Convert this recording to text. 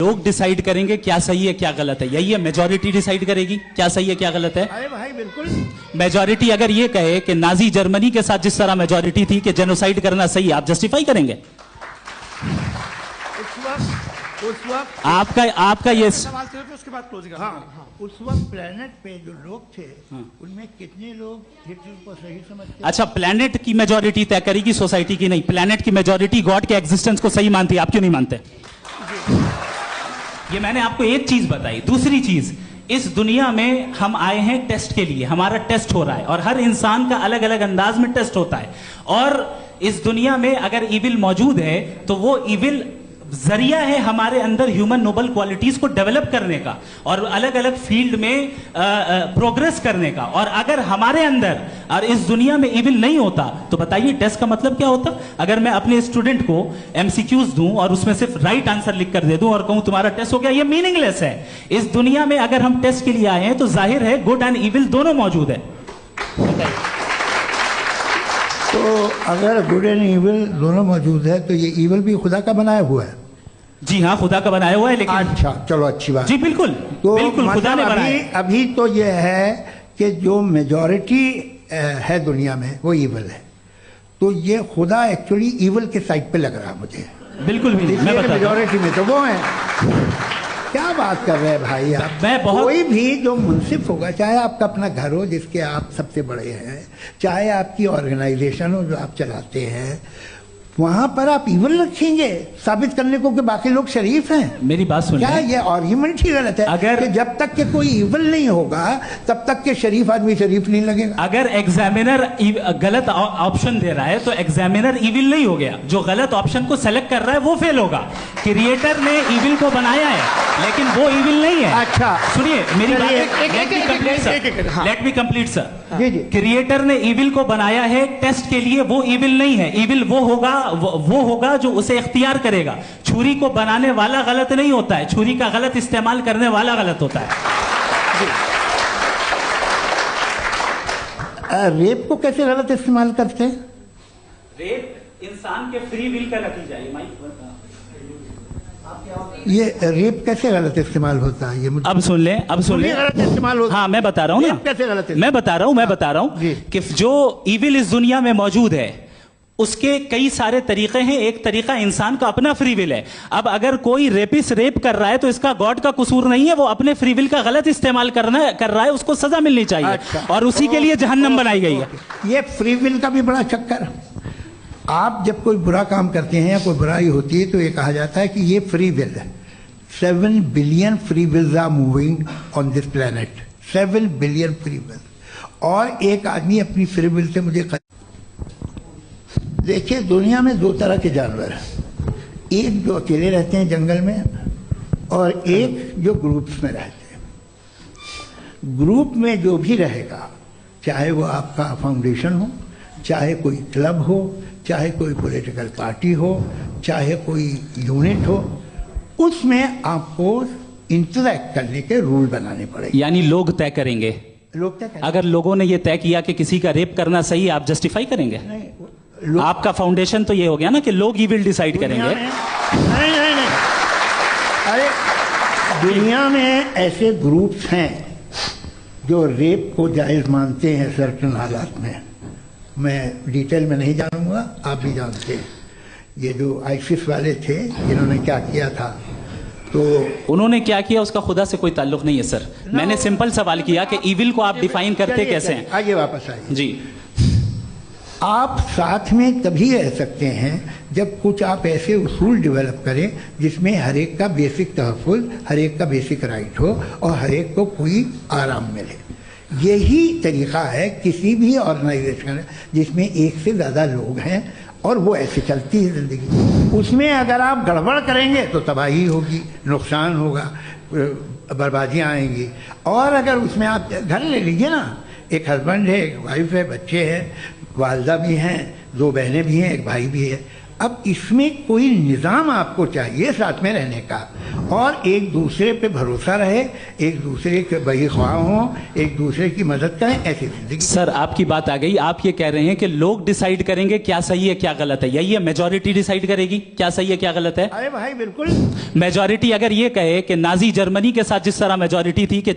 लोग डिसाइड करेंगे क्या सही है क्या गलत है, यही है। मेजॉरिटी डिसाइड करेगी क्या सही है क्या गलत है। अरे भाई बिल्कुल। मेजॉरिटी अगर ये कहे कि नाजी जर्मनी के साथ जिस तरह मेजॉरिटी थी कि जेनोसाइड करना सही है, आप जस्टिफाई करेंगे? उस वक्त आपका ये सवाल थे तो उसके बाद क्लोजिंग। हाँ, उस वक्त प्लेनेट पे जो लोग थे उनमें कितने लोग हिटलर को सही समझते? अच्छा, प्लेनेट की मेजॉरिटी तय करेगी, सोसाइटी की नहीं। प्लेनेट की मेजॉरिटी गॉड के एग्जिस्टेंस को सही मानती है, आप क्यों नहीं मानते? ये मैंने आपको एक चीज बताई। दूसरी चीज, इस दुनिया में हम आए हैं टेस्ट के लिए, हमारा टेस्ट हो रहा है और हर इंसान का अलग अलग अंदाज में टेस्ट होता है। और इस दुनिया में अगर इविल मौजूद है तो वो इविल जरिया है हमारे अंदर ह्यूमन नोबल क्वालिटीज को डेवलप करने का और अलग अलग फील्ड में प्रोग्रेस करने का। और अगर हमारे अंदर और इस दुनिया में इविल नहीं होता तो बताइए टेस्ट का मतलब क्या होता? अगर मैं अपने स्टूडेंट को एमसीक्यूज दूं और उसमें सिर्फ राइट आंसर लिख कर दे दूं और कहूं तुम्हारा टेस्ट हो गया, ये मीनिंगलेस है। इस दुनिया में अगर हम टेस्ट के लिए आए हैं तो जाहिर है गुड एंड इविल दोनों मौजूद है। तो अगर गुड एंड इविल दोनों मौजूद है तो ये इविल भी खुदा का बनाया हुआ है? जी हाँ, खुदा का बनाया हुआ है। लेकिन अच्छा, चलो अच्छी बात। जी बिल्कुल, तो बिल्कुल खुदा ने बनाया। अभी तो ये है कि जो मेजॉरिटी है दुनिया में वो इविल है, तो ये खुदा एक्चुअली इविल के साइड पे लग रहा है मुझे। बिल्कुल भी नहीं, मैं बता मेजॉरिटी में तो वो है। क्या बात कर रहे हैं भाई आप? कोई भी जो मुंसिफ होगा, चाहे आपका अपना घर हो जिसके आप सबसे बड़े हैं, चाहे आपकी ऑर्गेनाइजेशन हो जो आप चलाते हैं, वहां पर आप इविल रखेंगे साबित करने को कि बाकी लोग शरीफ हैं? मेरी बात सुनिए, क्या ये आर्ग्यूमेंट ही गलत है? अगर कि जब तक के कोई इविल नहीं होगा तब तक के शरीफ आदमी शरीफ नहीं लगेगा। अगर एग्जामिनर गलत ऑप्शन दे रहा है तो एग्जामिनर इविल नहीं हो गया, जो गलत ऑप्शन को सेलेक्ट कर रहा है वो फेल होगा। क्रिएटर ने इविल को बनाया है लेकिन वो इविल नहीं है। अच्छा सुनिए मेरी बात, let me complete sir. Creator ने इविल को बनाया है टेस्ट के लिए, वो इविल नहीं है। इविल वो होगा जो उसे इख्तियार करेगा। छुरी को बनाने वाला गलत नहीं होता है, छुरी का गलत इस्तेमाल करने वाला गलत होता है। रेप को कैसे गलत इस्तेमाल करते हैं? रेप इंसान के फ्री विल का नतीजा है। ये रेप कैसे गलत इस्तेमाल होता है? ये मुझे अब सुन ले गलत इस्तेमाल होता है। हाँ मैं बता रहा हूँ ना, कैसे गलत? मैं बता रहा हूँ कि जो इविल इस दुनिया में मौजूद है उसके कई सारे तरीके हैं। एक तरीका इंसान का अपना फ्री विल है। अब अगर कोई रेपिस्ट रेप कर रहा है तो इसका गॉड का कसूर नहीं है, वो अपने फ्री विल का गलत इस्तेमाल कर रहा है, उसको सजा मिलनी चाहिए। अच्छा, और उसी के लिए जहन्नम बनाई गई है। ये फ्री विल का भी बड़ा चक्कर। आप जब कोई बुरा काम करते हैं या कोई बुराई होती है तो ये कहा जाता है कि ये फ्री विल है। 7 billion free wills are moving on this planet. 7 billion free will. और एक आदमी अपनी फ्री विल से मुझे देखिए, दुनिया में 2 तरह के जानवर हैं। एक जो अकेले रहते हैं जंगल में और एक जो ग्रुप्स में रहते हैं। ग्रुप में जो भी रहेगा, चाहे वो आपका फाउंडेशन हो, चाहे कोई क्लब हो, चाहे कोई पॉलिटिकल पार्टी हो, चाहे कोई यूनिट हो, उसमें आपको इंटरैक्ट करने के रूल बनाने पड़ेंगे। यानी लोग तय करेंगे। लोग तय करेंगे। अगर लोगों ने यह तय किया कि किसी का रेप करना सही है, आप जस्टिफाई करेंगे? आपका फाउंडेशन तो ये हो गया ना कि लोग ही विल डिसाइड करेंगे। नहीं। अरे दुनिया में ऐसे ग्रुप्स हैं जो रेप को जायज मानते हैं सर्टेन हालात में। मैं डिटेल में नहीं जानूंगा, आप भी जानते हैं। ये जो आईसिस वाले थे जिन्होंने क्या किया था, तो उन्होंने क्या किया उसका खुदा से कोई ताल्लुक नहीं है सर। मैंने सिंपल सवाल किया कि इविल को आप डिफाइन करते कैसे हैं? आइए वापस आइए जी। आप साथ में तभी रह सकते हैं जब कुछ आप ऐसे उसूल डेवलप करें जिसमें हर एक का बेसिक तहफ़्फ़ुज़, हर एक का बेसिक राइट हो और हर एक को कोई आराम मिले। यही तरीक़ा है किसी भी ऑर्गेनाइजेशन जिसमें एक से ज़्यादा लोग हैं और वो ऐसे चलती है ज़िंदगी। उसमें अगर आप गड़बड़ करेंगे तो तबाही होगी, नुकसान होगा, बर्बादियाँ आएंगी। और अगर उसमें आप घर ले लीजिए ना, एक हस्बैंड है, एक वाइफ है, बच्चे हैं, वालदा भी हैं, 2 बहनें भी हैं, एक भाई भी है। अब इसमें कोई निज़ाम आपको चाहिए साथ में रहने का, और एक दूसरे पे भरोसा रहे, एक दूसरे के बहीख्वाह हों, एक दूसरे की मदद करें, ऐसी जिंदगी। सर आपकी बात आ गई, आप ये कह रहे हैं कि लोग डिसाइड करेंगे क्या सही है क्या गलत है, यही है मेजॉरिटी डिसाइड करेगी क्या सही है क्या गलत है? अरे भाई बिल्कुल। मेजॉरिटी अगर ये कहे कि नाजी जर्मनी के साथ जिस तरह मेजॉरिटी थी कि